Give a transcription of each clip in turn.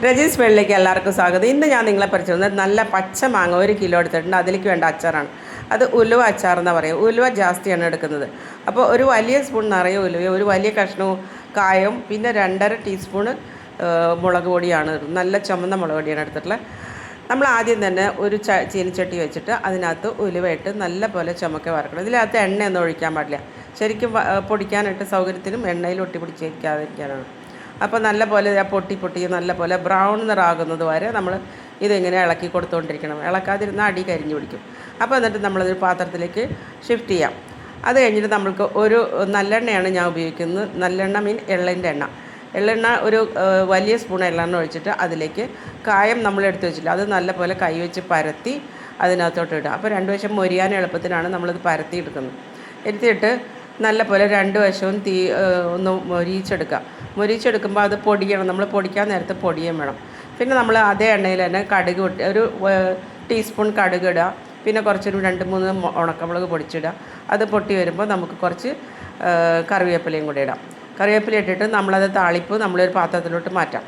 രജീസ് വേളിലേക്ക് എല്ലാവർക്കും സ്വാഗതം. ഇന്ന് ഞാൻ നിങ്ങളെ പരിചയപ്പെടുന്നത് നല്ല പച്ച മാങ്ങ 1 കിലോ എടുത്തിട്ടുണ്ട്. അതിലേക്ക് വേണ്ട അച്ചാറാണ്. അത് ഉലുവ അച്ചാർ എന്നാണ് പറയുക. ഉലുവ ജാസ്തിയാണ് എടുക്കുന്നത്. അപ്പോൾ ഒരു വലിയ സ്പൂൺ നിറയെ ഉലുവയും ഒരു വലിയ കഷ്ണവും കായവും പിന്നെ 2.5 ടീസ്പൂൺ മുളക് പൊടിയാണ്. നല്ല ചുമന്ന മുളക് പൊടിയാണ് എടുത്തിട്ടുള്ളത്. നമ്മൾ ആദ്യം തന്നെ ഒരു ചീനിച്ചട്ടി വെച്ചിട്ട് അതിനകത്ത് ഉലുവയിട്ട് നല്ല പോലെ ചുമക്കെ വറക്കണം. ഇതിനകത്ത് എണ്ണയൊന്നും ഒഴിക്കാൻ പാടില്ല. ശരിക്കും പൊടിക്കാനായിട്ട് സൗകര്യത്തിനും എണ്ണയിൽ ഒട്ടിപ്പിടിച്ചിരിക്കാതിരിക്കാനാണ്. അപ്പോൾ നല്ല പോലെ പൊട്ടി നല്ല പോലെ ബ്രൗൺ നിറാകുന്നത് വരെ നമ്മൾ ഇതിങ്ങനെ ഇളക്കി കൊടുത്തുകൊണ്ടിരിക്കണം. ഇളക്കാതിരുന്നാൽ അടി കരിഞ്ഞു പിടിക്കും. അപ്പോൾ എന്നിട്ട് നമ്മളതൊരു പാത്രത്തിലേക്ക് ഷിഫ്റ്റ് ചെയ്യാം. അത് കഴിഞ്ഞിട്ട് നമ്മൾക്ക് ഒരു നല്ലെണ്ണയാണ് ഞാൻ ഉപയോഗിക്കുന്നത്. നല്ലെണ്ണ മീൻ എള്ളിൻ്റെ എണ്ണ. എള്ളെണ്ണ ഒരു വലിയ സ്പൂൺ എള്ളെണ്ണ ഒഴിച്ചിട്ട് അതിലേക്ക് കായം നമ്മൾ എടുത്ത് വെച്ചില്ല, അത് നല്ല പോലെ കൈ വെച്ച് പരത്തി അതിനകത്തോട്ട് ഇടുക. അപ്പോൾ 2 വശം മൊരിയാൻ എളുപ്പത്തിനാണ് നമ്മളിത് പരത്തി എടുക്കുന്നത്. എടുത്തിട്ട് നല്ല പോലെ 2 വശവും ഒന്ന് മൊരിച്ചെടുക്കുമ്പോൾ അത് പൊടിയണം. നമ്മൾ പൊടിക്കാൻ നേരത്ത് പൊടിയും വേണം. പിന്നെ നമ്മൾ അതേ എണ്ണയിൽ തന്നെ കടുക് ഒരു ടീസ്പൂൺ കടുക് ഇടുക. പിന്നെ കുറച്ചൊരു 2-3 ഉണക്കമുളക് പൊടിച്ചിടുക. അത് പൊട്ടി വരുമ്പോൾ നമുക്ക് കുറച്ച് കറിവേപ്പിലയും കൂടി ഇടാം. കറിവേപ്പില ഇട്ടിട്ട് നമ്മളത് താളിപ്പ് നമ്മളൊരു പാത്രത്തിലോട്ട് മാറ്റാം.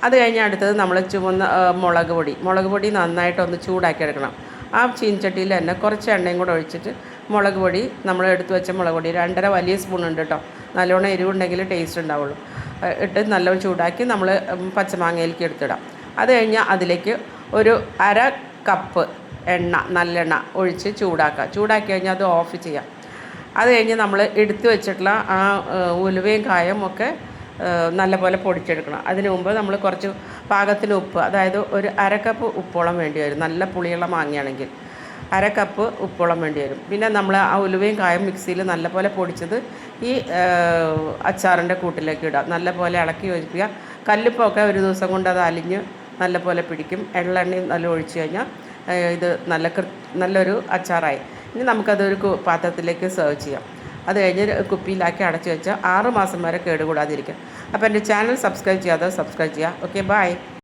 അത് കഴിഞ്ഞ് അടുത്തത് നമ്മൾ ചുവന്ന മുളക് പൊടി നന്നായിട്ടൊന്ന് ചൂടാക്കി എടുക്കണം. ആ ചീനിച്ചട്ടിയിൽ തന്നെ കുറച്ച് എണ്ണയും കൂടെ ഒഴിച്ചിട്ട് മുളക് പൊടി നമ്മൾ എടുത്ത് വെച്ച മുളക് പൊടി 2.5 വലിയ സ്പൂൺ ഉണ്ട് കേട്ടോ. നല്ലോണം എരിവുണ്ടെങ്കിൽ ടേസ്റ്റ് ഉണ്ടാവുള്ളൂ. ഇട്ട് നല്ലോണം ചൂടാക്കി നമ്മൾ പച്ചമാങ്ങയിലേക്ക് എടുത്തിടാം. അത് കഴിഞ്ഞ് അതിലേക്ക് ഒരു 1/2 കപ്പ് നല്ലെണ്ണ ഒഴിച്ച് ചൂടാക്കി കഴിഞ്ഞാൽ അത് ഓഫ് ചെയ്യാം. അത് കഴിഞ്ഞ് നമ്മൾ എടുത്തു വെച്ചിട്ടുള്ള ആ ഉലുവയും കായും ഒക്കെ നല്ലപോലെ പൊടിച്ചെടുക്കണം. അതിന് മുമ്പ് നമ്മൾ കുറച്ച് പാകത്തിന് ഉപ്പ്, അതായത് ഒരു 1/2 കപ്പ് ഉപ്പോളം വേണ്ടി വരും. നല്ല പുളിയുള്ള മാങ്ങയാണെങ്കിൽ 1/2 കപ്പ് ഉപ്പോളം വേണ്ടി വരും. പിന്നെ നമ്മൾ ആ ഉലുവയും കായും മിക്സിയിൽ നല്ലപോലെ പൊടിച്ചത് ഈ അച്ചാറിൻ്റെ കൂട്ടിലേക്ക് ഇടുക. നല്ലപോലെ ഇളക്കി യോജിപ്പിക്കുക. കല്ലുപ്പൊക്കെ ഒരു ദിവസം കൊണ്ട് അത് അലിഞ്ഞ് നല്ലപോലെ പിടിക്കും. എള്ളെണ്ണയും നല്ല ഒഴിച്ച് കഴിഞ്ഞാൽ ഇത് നല്ലൊരു അച്ചാറായി. ഇനി നമുക്കതൊരു പാത്രത്തിലേക്ക് സെർവ് ചെയ്യാം. അത് കഴിഞ്ഞ് കുപ്പിയിലാക്കി അടച്ചു വെച്ചാൽ 6 മാസം വരെ കേടുകൂടാതിരിക്കും. അപ്പോൾ എൻ്റെ ചാനൽ സബ്സ്ക്രൈബ് ചെയ്യാതെ സബ്സ്ക്രൈബ് ചെയ്യുക. Okay, by.